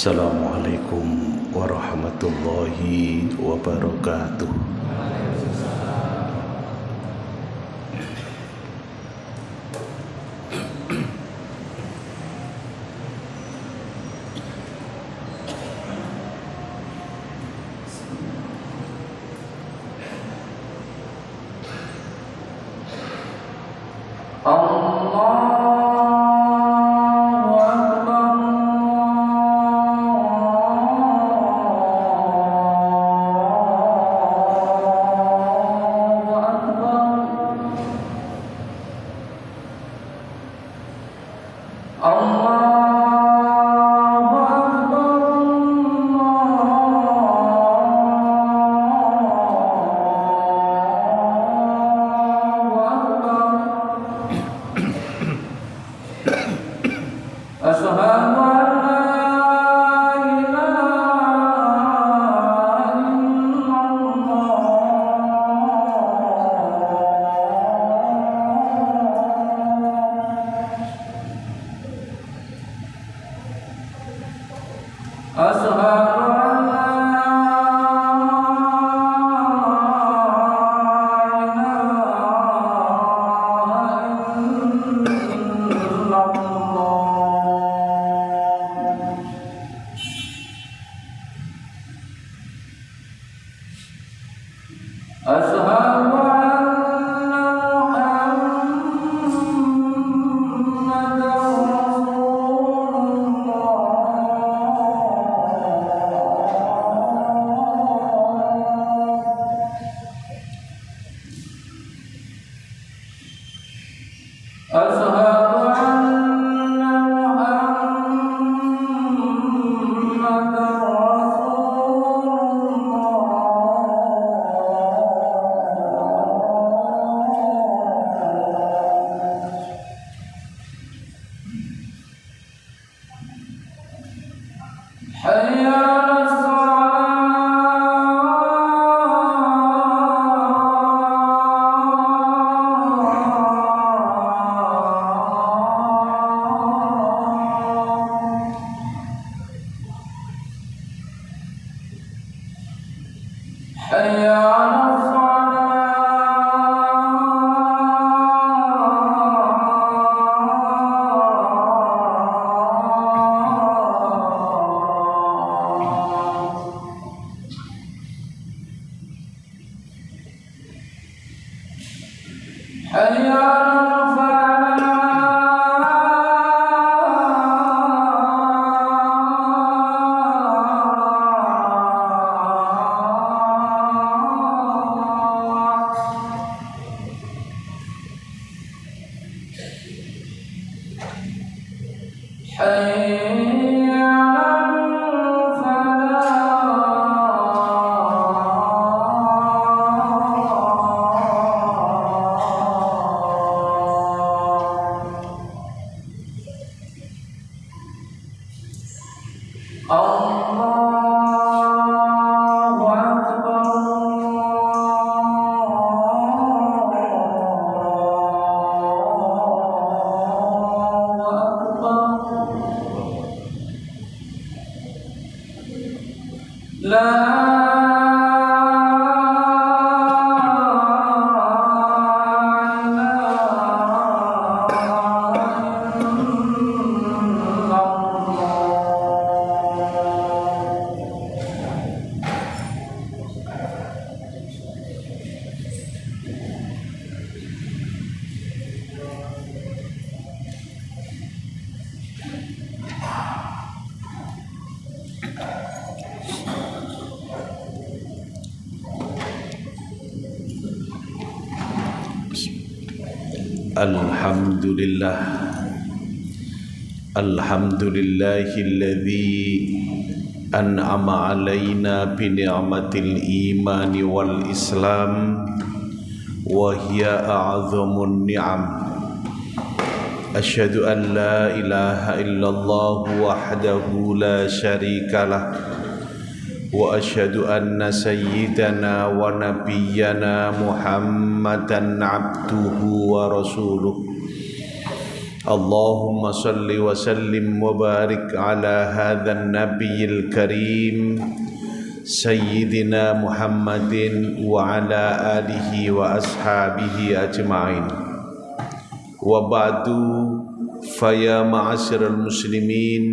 Assalamualaikum warahmatullahi wabarakatuh. Alhamdulillah, alhamdulillahilladzi an'ama alaina bi ni'matil imani wal islam wa hiya a'zamun ni'am. Asyhadu an la ilaha illallah wahdahu la syarikalah wa asyhadu anna sayyidana wa nabiyyana Muhammadan abduhu wa rasuluh. اللهم صل وسلم وبارك على هذا النبي الكريم سيدنا محمد وعلى آله وأصحابه أجمعين وبعد فيا معاشر المسلمين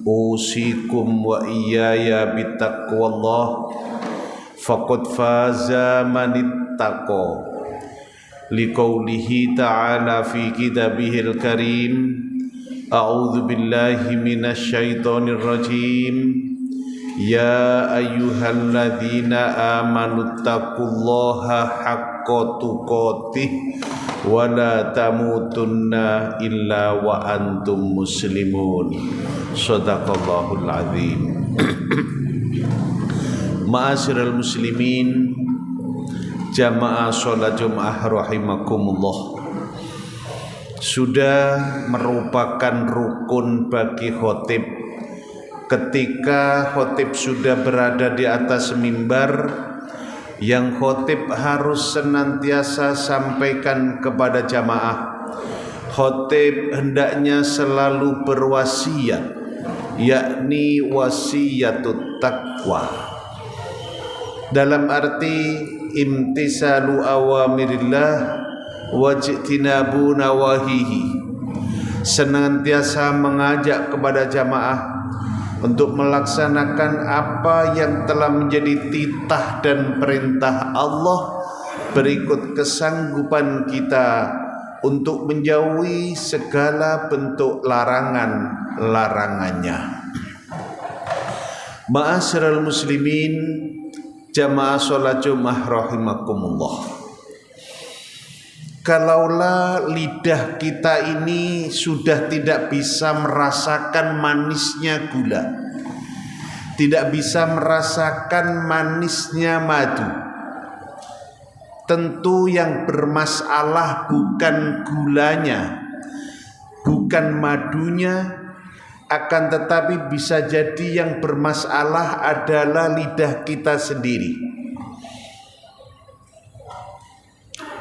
أوصيكم وإياي بتقوى الله فقد فاز من اتقى لقوله تعالى في كتابه الكريم أعوذ بالله من الشيطان الرجيم يا أيها الذين آمنوا اتقوا الله حق تقاته ولا تموتن إلا وأنتم مسلمون صدق الله العظيم. Ma'asyiral muslimin, jamaah sholat Jumat rahimakumullah, sudah merupakan rukun bagi khotib ketika khotib sudah berada di atas mimbar, yang khotib harus senantiasa sampaikan kepada jamaah. Khotib hendaknya selalu berwasiat, yakni wasiyatut taqwa, dalam arti imtisalu awamirillah wajtinabu nawahihi, senantiasa mengajak kepada jamaah untuk melaksanakan apa yang telah menjadi titah dan perintah Allah, berikut kesanggupan kita untuk menjauhi segala bentuk larangannya. Ma'asyiral muslimin, jamaah sholat Jumat rahimakumullah, kalaulah lidah kita ini sudah tidak bisa merasakan manisnya gula, tidak bisa merasakan manisnya madu, tentu yang bermasalah bukan gulanya, bukan madunya, akan tetapi bisa jadi yang bermasalah adalah lidah kita sendiri.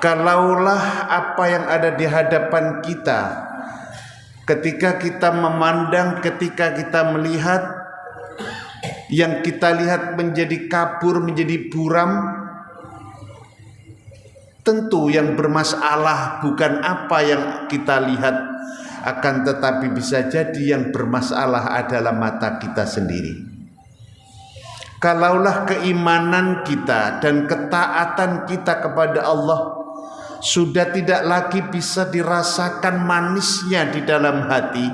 Kalaulah apa yang ada di hadapan kita, ketika kita memandang, ketika kita melihat, yang kita lihat menjadi kabur, menjadi buram, tentu yang bermasalah bukan apa yang kita lihat, akan tetapi bisa jadi yang bermasalah adalah mata kita sendiri. Kalaulah keimanan kita dan ketaatan kita kepada Allah sudah tidak lagi bisa dirasakan manisnya di dalam hati,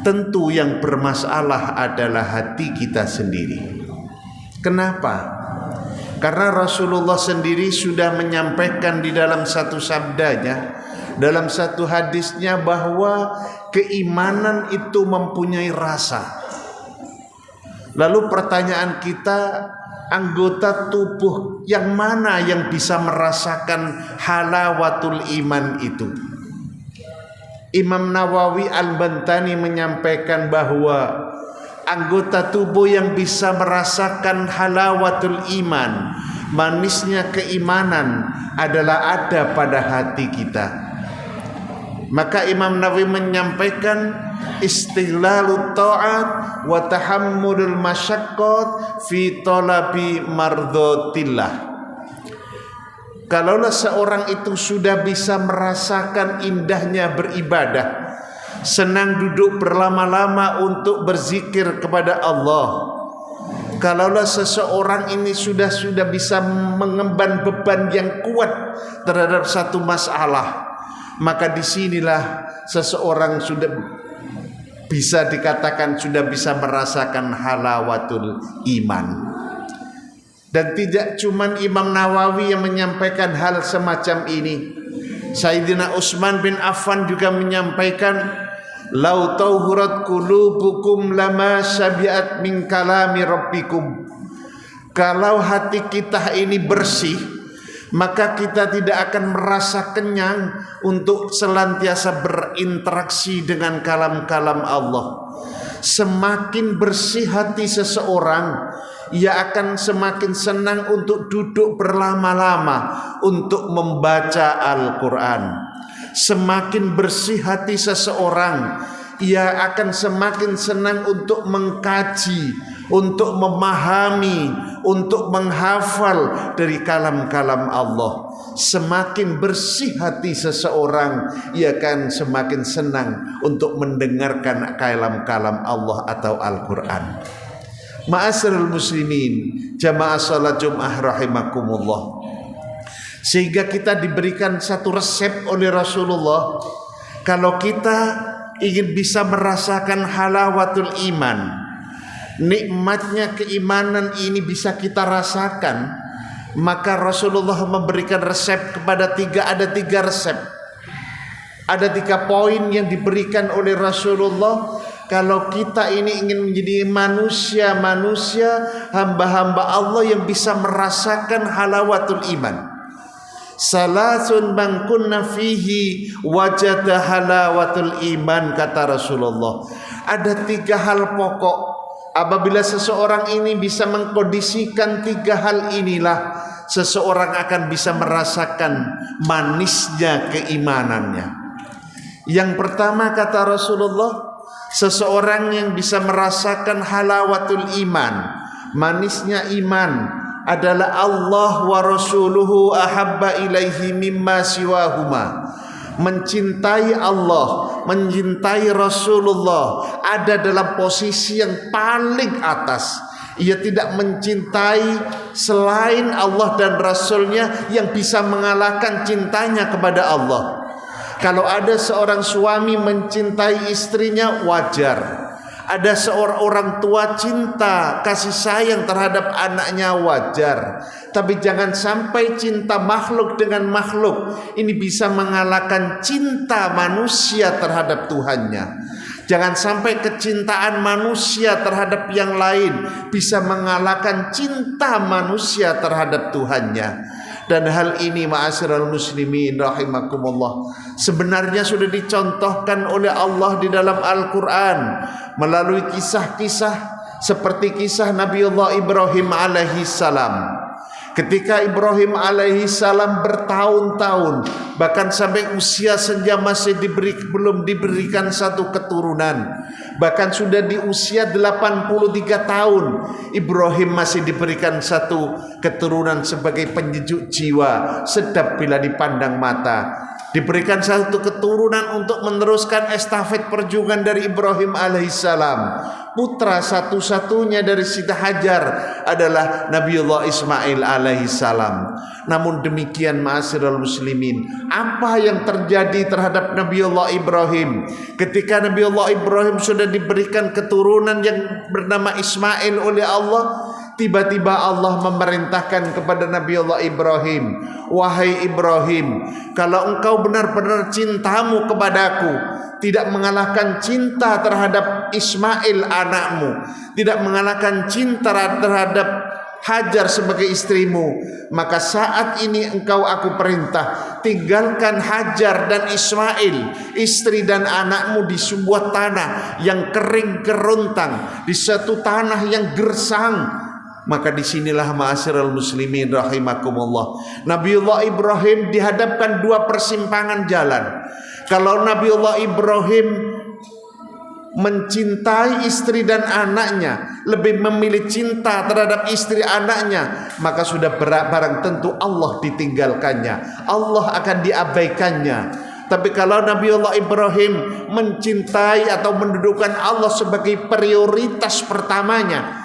tentu yang bermasalah adalah hati kita sendiri. Kenapa? Karena Rasulullah sendiri sudah menyampaikan di dalam satu sabdanya, dalam satu hadisnya, bahwa keimanan itu mempunyai rasa. Lalu pertanyaan kita, anggota tubuh yang mana yang bisa merasakan halawatul iman itu? Imam Nawawi Al-Bantani menyampaikan bahwa anggota tubuh yang bisa merasakan halawatul iman, manisnya keimanan, adalah ada pada hati kita. Maka Imam Nawawi menyampaikan istihlalut ta'at wa tahammulul masyaqqat fi talabi mardhatillah. Kalaulah seorang itu sudah bisa merasakan indahnya beribadah, senang duduk berlama-lama untuk berzikir kepada Allah, kalaulah seseorang ini sudah bisa mengemban beban yang kuat terhadap satu masalah, maka disinilah seseorang sudah bisa dikatakan sudah bisa merasakan halawatul iman. Dan tidak cuma Imam Nawawi yang menyampaikan hal semacam ini, Sayyidina Utsman bin Affan juga menyampaikan, lau tauhurat qulubukum lama syabiat min kalami rabbikum. Kalau hati kita ini bersih, maka kita tidak akan merasa kenyang untuk senantiasa berinteraksi dengan kalam-kalam Allah. Semakin bersih hati seseorang, ia akan semakin senang untuk duduk berlama-lama untuk membaca Al-Quran. semakin bersih hati seseorang, ia akan semakin senang untuk mengkaji, untuk memahami, untuk menghafal dari kalam-kalam Allah. Semakin bersih hati seseorang, ia akan semakin senang untuk mendengarkan kalam-kalam Allah atau Al-Quran. Ma'asyiral muslimin, jamaah salat Jumat rahimakumullah. Sehingga kita diberikan satu resep oleh Rasulullah, kalau kita ingin bisa merasakan halawatul iman, nikmatnya keimanan ini bisa kita rasakan, maka Rasulullah memberikan resep kepada ada tiga resep. Ada 3 poin yang diberikan oleh Rasulullah. Kalau kita ini ingin menjadi manusia, hamba-hamba Allah yang bisa merasakan halawatul iman. Salasun man kunna fihi wajada halawatul iman, kata Rasulullah. Ada 3 hal pokok. Apabila seseorang ini bisa mengkondisikan 3 hal inilah, seseorang akan bisa merasakan manisnya keimanannya. Yang pertama, kata Rasulullah, seseorang yang bisa merasakan halawatul iman, manisnya iman, adalah Allah wa rasuluhu ahabba ilaihi mimma siwahuma. Mencintai Allah, mencintai Rasulullah ada dalam posisi yang paling atas. Ia tidak mencintai selain Allah dan Rasulnya yang bisa mengalahkan cintanya kepada Allah. Kalau ada seorang suami mencintai istrinya, wajar. Ada seorang orang tua cinta, kasih sayang terhadap anaknya, wajar. Tapi jangan sampai cinta makhluk dengan makhluk ini bisa mengalahkan cinta manusia terhadap Tuhannya. Jangan sampai kecintaan manusia terhadap yang lain bisa mengalahkan cinta manusia terhadap Tuhannya. Dan hal ini, ma'asyiral muslimin rahimakumullah, sebenarnya sudah dicontohkan oleh Allah di dalam Al-Quran melalui kisah-kisah seperti kisah Nabiullah Ibrahim alaihi salam. Ketika Ibrahim alaihi salam bertahun-tahun, bahkan sampai usia senja masih belum diberikan satu keturunan. Bahkan sudah di usia 83 tahun, Ibrahim masih diberikan satu keturunan sebagai penyejuk jiwa, sedap bila dipandang mata. Diberikan satu keturunan untuk meneruskan estafet perjuangan dari Ibrahim alaihissalam. Putra satu-satunya dari Siti Hajar adalah Nabiullah Ismail alaihissalam. Namun demikian, ma'asyiral muslimin, apa yang terjadi terhadap Nabiullah Ibrahim ketika Nabiullah Ibrahim sudah diberikan keturunan yang bernama Ismail oleh Allah? Tiba-tiba Allah memerintahkan kepada Nabiullah Ibrahim, wahai Ibrahim, kalau engkau benar-benar cintamu kepadaku tidak mengalahkan cinta terhadap Ismail anakmu, tidak mengalahkan cinta terhadap Hajar sebagai istrimu, maka saat ini engkau aku perintah, tinggalkan Hajar dan Ismail, istri dan anakmu, di sebuah tanah yang kering kerontang, di satu tanah yang gersang. Maka disinilah, ma'asyiral muslimin rahimakumullah, Nabiullah Ibrahim dihadapkan 2 persimpangan jalan. Kalau Nabiullah Ibrahim mencintai istri dan anaknya, lebih memilih cinta terhadap istri anaknya, maka sudah barang tentu Allah ditinggalkannya, Allah akan diabaikannya. Tapi kalau Nabiullah Ibrahim mencintai atau mendudukan Allah sebagai prioritas pertamanya,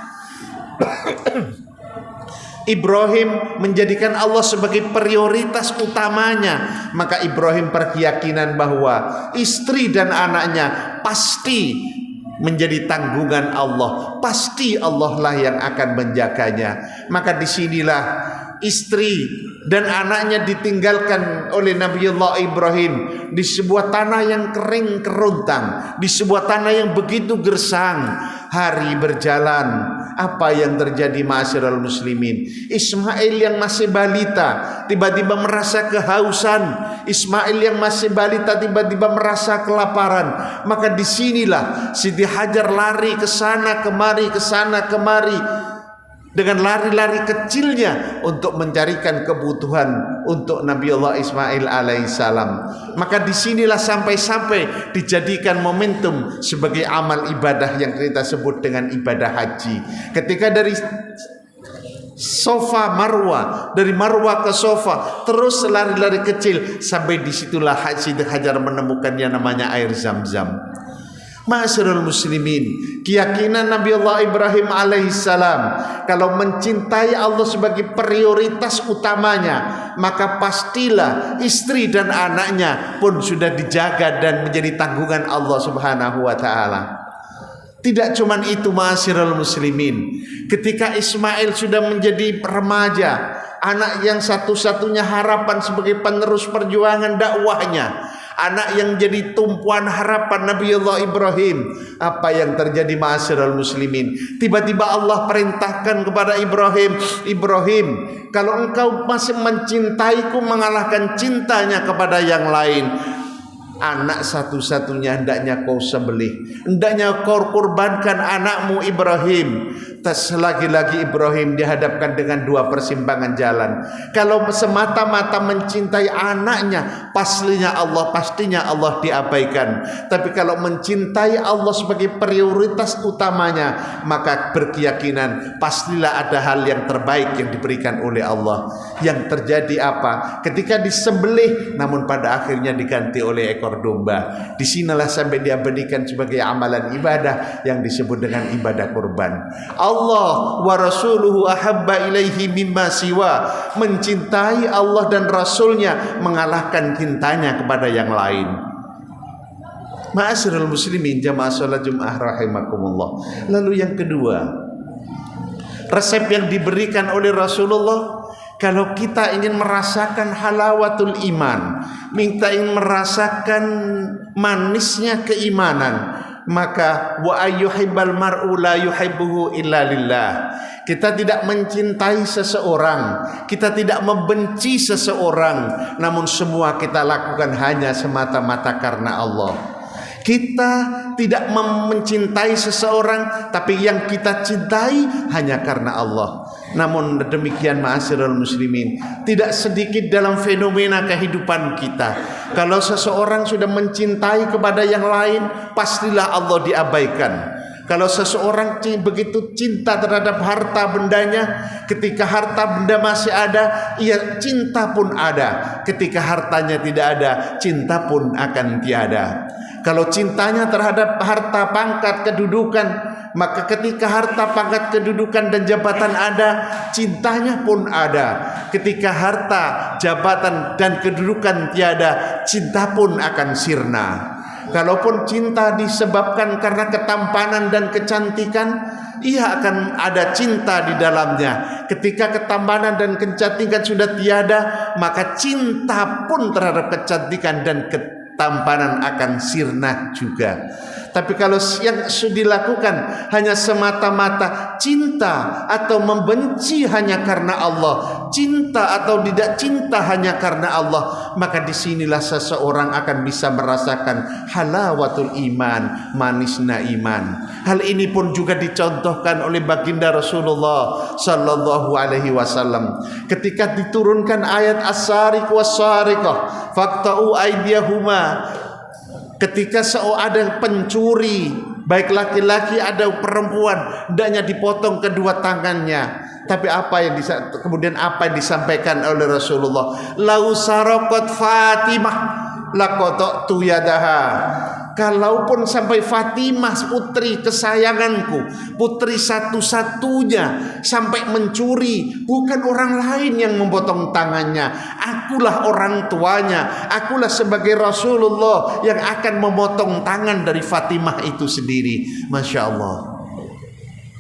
Ibrahim menjadikan Allah sebagai prioritas utamanya, maka Ibrahim berkeyakinan bahwa istri dan anaknya pasti menjadi tanggungan Allah, pasti Allah lah yang akan menjaganya. Maka disinilah istri dan anaknya ditinggalkan oleh Nabiullah Ibrahim di sebuah tanah yang kering kerontang, di sebuah tanah yang begitu gersang. Hari berjalan, apa yang terjadi, ma'asyiral muslimin? Ismail yang masih balita tiba-tiba merasa kehausan. Ismail yang masih balita tiba-tiba merasa kelaparan. Maka disinilah Siti Hajar lari ke sana kemari, ke sana kemari, dengan lari-lari kecilnya untuk mencarikan kebutuhan untuk Nabiullah Ismail alaihissalam. Maka disinilah sampai-sampai dijadikan momentum sebagai amal ibadah yang kita sebut dengan ibadah haji. Ketika dari Sofa Marwa, dari Marwa ke Sofa, terus lari-lari kecil sampai disitulah Siti Hajar menemukan yang namanya air Zam-Zam. Ma'asyiral muslimin, keyakinan Nabi Allah Ibrahim alaihissalam kalau mencintai Allah sebagai prioritas utamanya, maka pastilah istri dan anaknya pun sudah dijaga dan menjadi tanggungan Allah subhanahu wa ta'ala. Tidak cuma itu ma'asyiral muslimin, ketika Ismail sudah menjadi remaja, anak yang satu-satunya harapan sebagai penerus perjuangan dakwahnya, anak yang jadi tumpuan harapan Nabiullah Ibrahim, apa yang terjadi ma'asyiral muslimin? Tiba-tiba Allah perintahkan kepada Ibrahim, Ibrahim, kalau engkau masih mencintaiku mengalahkan cintanya kepada yang lain, anak satu-satunya hendaknya kau sembelih, hendaknya kau kurbankan anakmu Ibrahim. Lagi-lagi Ibrahim dihadapkan dengan dua persimpangan jalan. Kalau semata-mata mencintai anaknya, pastinya Allah diabaikan. Tapi kalau mencintai Allah sebagai prioritas utamanya, maka berkeyakinan pastilah ada hal yang terbaik yang diberikan oleh Allah. Yang terjadi apa? Ketika disembelih, namun pada akhirnya diganti oleh ekor domba. Disinilah sampai diabadikan sebagai amalan ibadah yang disebut dengan ibadah kurban. Allah wa rasuluhu ahabba ilaihi mimma siwa, mencintai Allah dan Rasulnya mengalahkan cintanya kepada yang lain. Ma'asyiral muslimin jamaah salat Jumat rahimakumullah. Lalu yang kedua, resep yang diberikan oleh Rasulullah, kalau kita ingin merasakan halawatul iman, kita ingin merasakan manisnya keimanan, maka wa ayyuhibbal mar'u la yuhibbuhu illa lillah. Kita tidak mencintai seseorang, kita tidak membenci seseorang, namun semua kita lakukan hanya semata-mata karena Allah. Kita tidak mencintai seseorang, tapi yang kita cintai hanya karena Allah. Namun demikian ma'asyiral muslimin, tidak sedikit dalam fenomena kehidupan kita, kalau seseorang sudah mencintai kepada yang lain, pastilah Allah diabaikan. Kalau seseorang begitu cinta terhadap harta bendanya, ketika harta benda masih ada, ia cinta pun ada. Ketika hartanya tidak ada, cinta pun akan tiada. Kalau cintanya terhadap harta, pangkat, kedudukan, maka ketika harta, pangkat, kedudukan dan jabatan ada, cintanya pun ada. Ketika harta, jabatan dan kedudukan tiada, cinta pun akan sirna. Kalaupun cinta disebabkan karena ketampanan dan kecantikan, ia akan ada cinta di dalamnya. Ketika ketampanan dan kecantikan sudah tiada, maka cinta pun terhadap kecantikan dan ketampanan akan sirna juga. Tapi kalau yang sudah dilakukan hanya semata-mata cinta atau membenci hanya karena Allah, cinta atau tidak cinta hanya karena Allah, maka disinilah seseorang akan bisa merasakan halawatul iman, manisnya iman. Hal ini pun juga dicontohkan oleh baginda Rasulullah sallallahu alaihi wasallam ketika diturunkan ayat as-sariq was-sariqah faqta'u aydiyahuma. Ketika ada pencuri, baik laki-laki ada perempuan, hendaknya dipotong kedua tangannya. Tapi kemudian apa yang disampaikan oleh Rasulullah? Lau saraqat Fatimah laqata'tu yadaha. Kalaupun sampai Fatimah, putri kesayanganku, putri satu-satunya, sampai mencuri, bukan orang lain yang memotong tangannya, akulah orang tuanya, akulah sebagai Rasulullah yang akan memotong tangan dari Fatimah itu sendiri. Masya Allah.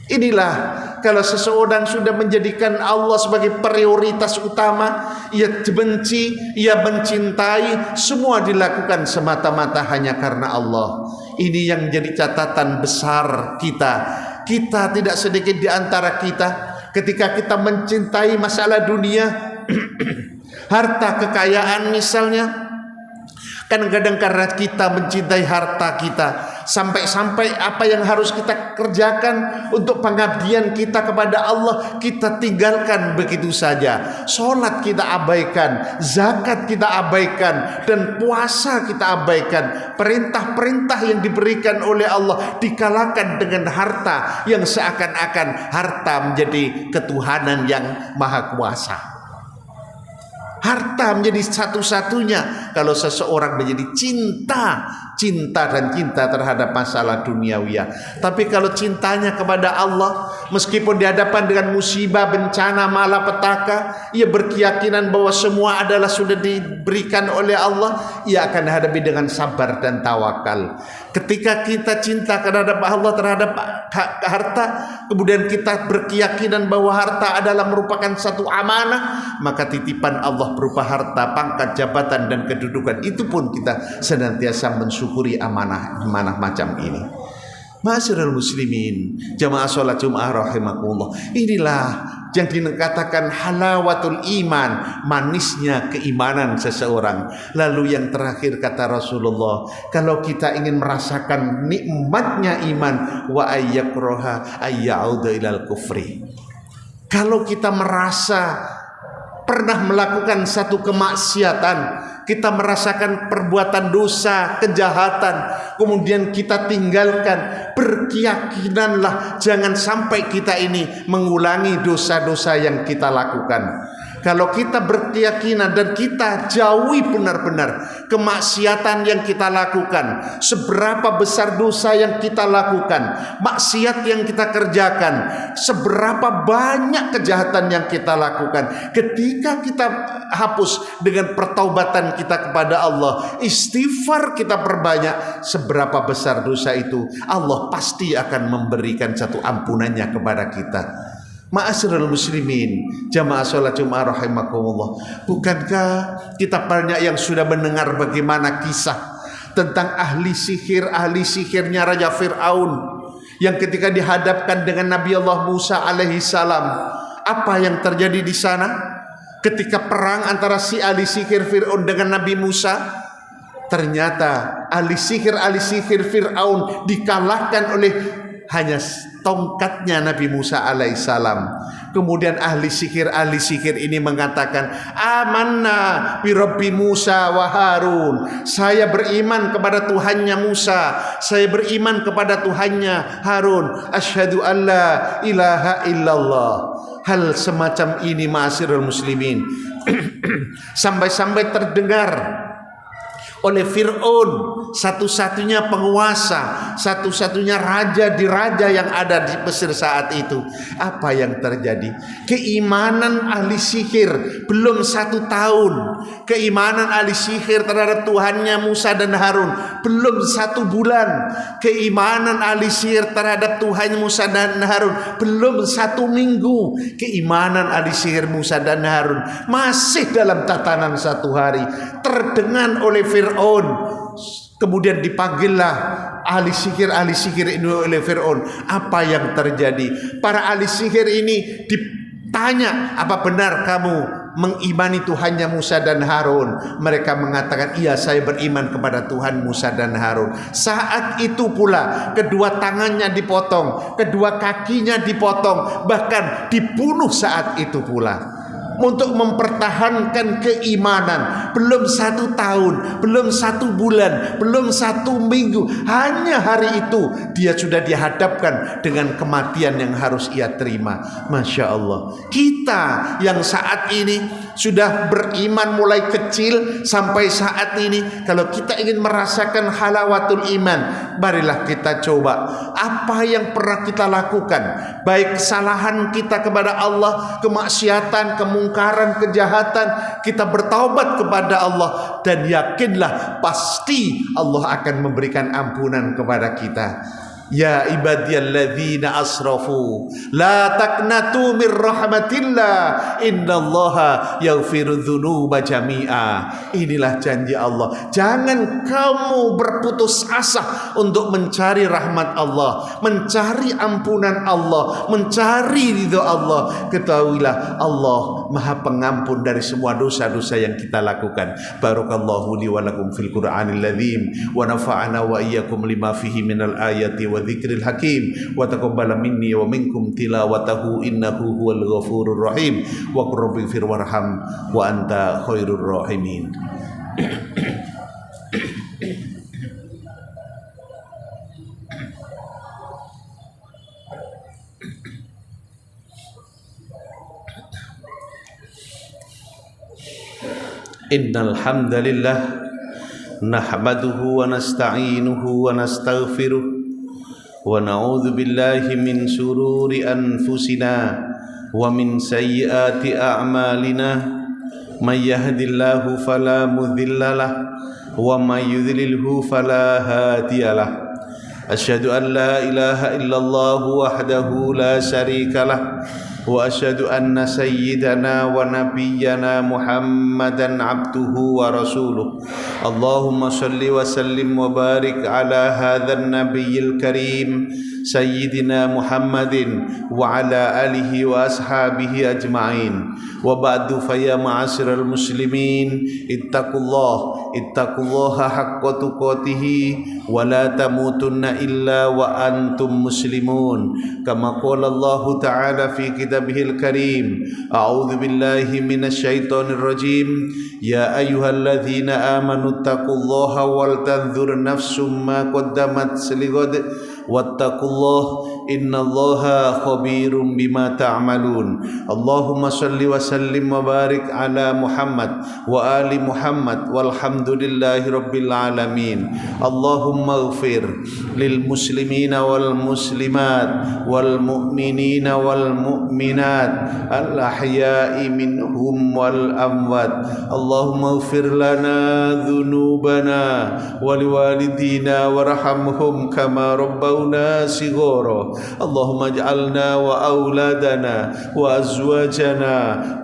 Inilah kalau seseorang sudah menjadikan Allah sebagai prioritas utama, ia benci, ia mencintai, semua dilakukan semata-mata hanya karena Allah. Ini yang jadi catatan besar kita. Kita tidak sedikit di antara kita, ketika kita mencintai masalah dunia, harta kekayaan misalnya, kadang-kadang karena kita mencintai harta kita, Sampai-sampai apa yang harus kita kerjakan untuk pengabdian kita kepada Allah kita tinggalkan begitu saja. Sholat kita abaikan, zakat kita abaikan, dan puasa kita abaikan. Perintah-perintah yang diberikan oleh Allah dikalahkan dengan harta yang seakan-akan harta menjadi ketuhanan yang maha kuasa. Harta menjadi satu-satunya kalau seseorang menjadi cinta terhadap masalah duniawiyah. Tapi kalau cintanya kepada Allah, meskipun dihadapkan dengan musibah, bencana, malapetaka, ia berkeyakinan bahwa semua adalah sudah diberikan oleh Allah, ia akan hadapi dengan sabar dan tawakal. Ketika kita cinta terhadap Allah, terhadap harta, kemudian kita berkeyakinan bahwa harta adalah merupakan satu amanah, maka titipan Allah berupa harta, pangkat, jabatan, dan kedudukan itu pun kita senantiasa mensyukuri amanah macam ini. Ma'asyiral muslimin, jamaah sholat Jumat rahimakumullah. Inilah yang dikatakan halawatul iman, manisnya keimanan seseorang. Lalu yang terakhir kata Rasulullah, kalau kita ingin merasakan nikmatnya iman, wa ayyakraha ayyauda ilal kufri. Kalau kita merasa pernah melakukan satu kemaksiatan, kita merasakan perbuatan dosa, kejahatan, kemudian kita tinggalkan, berkeyakinanlah jangan sampai kita ini mengulangi dosa-dosa yang kita lakukan. Kalau kita berkeyakinan dan kita jauhi benar-benar kemaksiatan yang kita lakukan, seberapa besar dosa yang kita lakukan, maksiat yang kita kerjakan, seberapa banyak kejahatan yang kita lakukan, ketika kita hapus dengan pertaubatan kita kepada Allah, istighfar kita perbanyak, seberapa besar dosa itu, Allah pasti akan memberikan satu ampunannya kepada kita. Ma'asyiral muslimin, jamaah sholat Jumat rahimakumullah. Bukankah kita banyak yang sudah mendengar bagaimana kisah tentang ahli sihirnya Raja Fir'aun yang ketika dihadapkan dengan Nabi Allah Musa alaihi salam, apa yang terjadi di sana? Ketika perang antara si ahli sihir Fir'aun dengan Nabi Musa, ternyata ahli sihir Fir'aun dikalahkan oleh hanya tongkatnya Nabi Musa alaihissalam. Kemudian ahli sihir ini mengatakan, amanna bi Rabbi Musa wa Harun. Saya beriman kepada Tuhannya Musa, saya beriman kepada Tuhannya Harun. Asyhadu an la ilaha illallah. Hal semacam ini ma'asyiral muslimin sampai-sampai terdengar oleh Fir'aun, satu-satunya penguasa, satu-satunya raja di raja yang ada di Mesir saat itu. Apa yang terjadi? Keimanan ahli sihir belum 1 tahun. Keimanan ahli sihir terhadap Tuhannya Musa dan Harun belum 1 bulan. Keimanan ahli sihir terhadap Tuhan Musa dan Harun belum 1 minggu. Keimanan ahli sihir Musa dan Harun masih dalam tatanan 1 hari. Terdengar oleh Fir'aun. Kemudian dipanggillah ahli sihir ini oleh Fir'aun. Apa yang terjadi? Para ahli sihir ini ditanya, apa benar kamu mengimani Tuhannya Musa dan Harun? Mereka mengatakan, iya, saya beriman kepada Tuhan Musa dan Harun. Saat itu pula kedua tangannya dipotong, kedua kakinya dipotong, bahkan dibunuh saat itu pula. Untuk mempertahankan keimanan, belum 1 tahun, belum 1 bulan, belum 1 minggu, hanya hari itu dia sudah dihadapkan dengan kematian yang harus ia terima. Masya Allah. Kita yang saat ini sudah beriman mulai kecil sampai saat ini, kalau kita ingin merasakan halawatul iman, marilah kita coba apa yang pernah kita lakukan, baik kesalahan kita kepada Allah, kemaksiatan, kemungkaran, kejahatan, kita bertaubat kepada Allah, dan yakinlah pasti Allah akan memberikan ampunan kepada kita. Ya ibadiyalladzina asrafu la taqnatu mir rahmatillah innallaha yaghfiru dzunuba jami'a. Inilah janji Allah. Jangan kamu berputus asa untuk mencari rahmat Allah, mencari ampunan Allah, mencari ridho Allah. Ketahuilah Allah Maha Pengampun dari semua dosa-dosa yang kita lakukan. Barakallahu li wa lakum fil Qur'anil ladzim wa nafa'ana wa iyyakum lima fihi minal ayati wa dzikril hakim wa taqabbala minni wa minkum tilawatahu innahu huwal ghafurur rahim wa qur rabbighfir warham wa anta khairur rahimin. Innal hamdalillah nahmaduhu wa nasta'inuhu wa nastaghfiruh wa na'udzu billahi min shururi anfusina wa min sayyiati a'malina may yahdihillahu fala mudhillalah wa may yudlilhu fala hadiyalah. Asyhadu an la ilaha illallah wahdahu la syarikalah wa asyhadu anna sayyidana wa nabiyyana Muhammadan abduhu wa rasuluh. Allahumma salli wa sallim wa barik ala hadzal nabiyil karim sayyidina Muhammadin wa ala alihi wa ashabihi ajma'in. Wa ba'du fa ya ma'asyiral muslimin ittaqullaha haqqa tuqatih wa la tamutunna illa wa antum muslimun. Kama qala Allah ta'ala fi kitabihil karim. A'udzu billahi minasy syaithanir rajim. Ya ayyuhalladzina amanu taqullaha wal tanzur nafsum ma qaddamat lighad wattaqullaha innallaha khabirum bima ta'malun. Allahumma salli wa sallim wa barik ala Muhammad wa ali Muhammad walhamdulillahi rabbil alamin. Allahumma ighfir lil muslimina wal muslimat wal mu'minina wal mu'minat al ahya'i minhum wal amwat. Allahumma ighfir lana dhunubana wa liwalidina warhamhum kama rabbawna shighara. Allahumma ij'alna wa auladana wa azwajana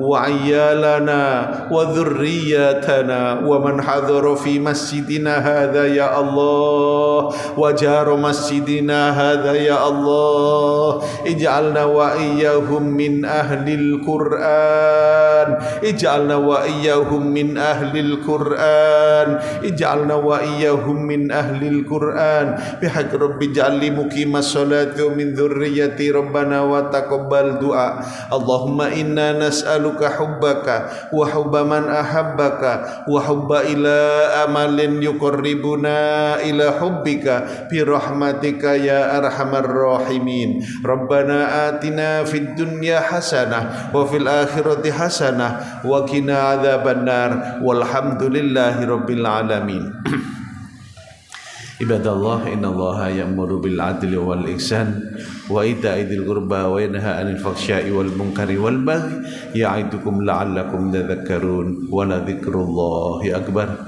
wa ayyalana wa dhurriyyatana wa man hadara fi masjidina hadha ya Allah wa jara masjidina hadha ya Allah. Ij'alna wa iyyahum min ahlil Qur'an. Ij'alna wa iyyahum min ahlil Qur'an. Ij'alna wa iyyahum min ahlil Qur'an. Bihaqqi rabbi ij'alni muqimas salati min dzurriyyati rabbana wa taqabbal du'a. Allahumma inna nas'aluka hubbaka wa hubba man ahabbaka wa hubba ila amalin yuqarribuna ila hubbika bi rahmatika ya arhamar rahimin. Rabbana atina fid dunya hasanah wa fil akhirati hasanah wa qina adzabannar walhamdulillahi rabbil alamin. Ibadallah, innallaha ya'muru bil adli wal ihsan wa ita'i dzil qurba wa yanha 'anil fahsya'i wal munkari wal baghi ya'idukum la'allakum tadhakkarun wa la dzikrullahi akbar.